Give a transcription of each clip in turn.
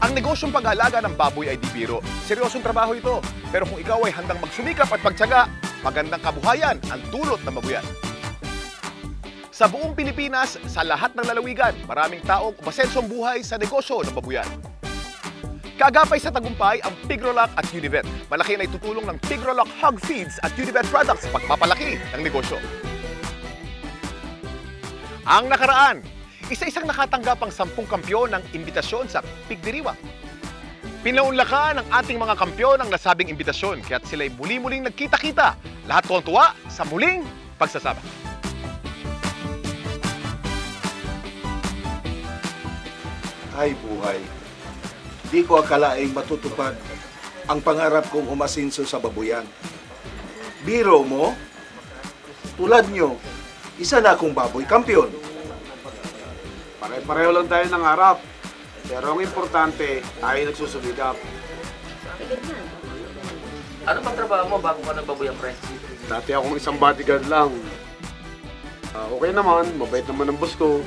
Ang negosyong pag-aalaga ng baboy ay di biro. Seryosong trabaho ito. Pero kung ikaw ay handang magsumikap at magtiyaga, magandang kabuhayan ang dulot ng mabuyan. Sa buong Pilipinas, sa lahat ng lalawigan, maraming taong umasensong buhay sa negosyo ng babuyan. Kaagapay sa tagumpay ang Pigrolac at Univet. Malaki na itutulong ng Pigrolac Hog Feeds at Univet products sa pagpapalaki ng negosyo. Ang nakaraan, isa-isang nakatanggap ang 10 kampyon ng imbitasyon sa Pigdiriwang. Pinaunlakan ng ating mga kampyon ang nasabing imbitasyon kaya't sila'y muli-muling nagkita-kita. Lahat tuwang-tuwa sa muling pagsasama. Ay buhay, di ko akalaing matutupad ang pangarap kong umasinso sa babuyan. Biro mo, tulad nyo, isa na akong baboy kampiyon. Pare-pareho lang tayo ng harap. Pero ang importante, tayo nagsusumikap. Ano bang trabaho mo bago ka nagbaboyang, pre? Dati akong isang bodyguard lang. Okay naman, mabait naman ang boss ko.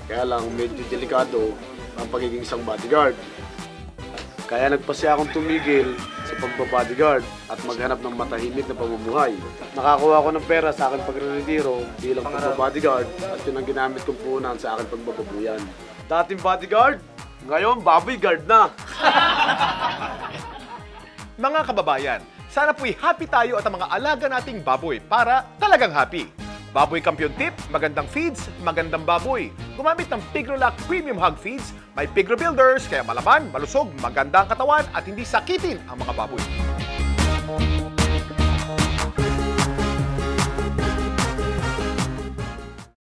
Kaya lang, medyo delikado ang pagiging isang bodyguard. Kaya nagpasya akong tumigil sa pagbabodyguard at maghanap ng matahimik na pamumuhay. Nakakuha ko ng pera sa akin pagre-retiro bilang pagbabodyguard at yun ang ginamit kong punan sa akin pagbababuyan. Dating bodyguard, ngayon baboyguard na! Mga kababayan, sana po'y happy tayo at ang mga alaga nating baboy para talagang happy. Baboy Kampiyon Tip, magandang feeds, magandang baboy. Gumamit ng Pigrolac Premium Hog Feeds, may Pigro Builders, kaya malaman, malusog, maganda ang katawan at hindi sakitin ang mga baboy.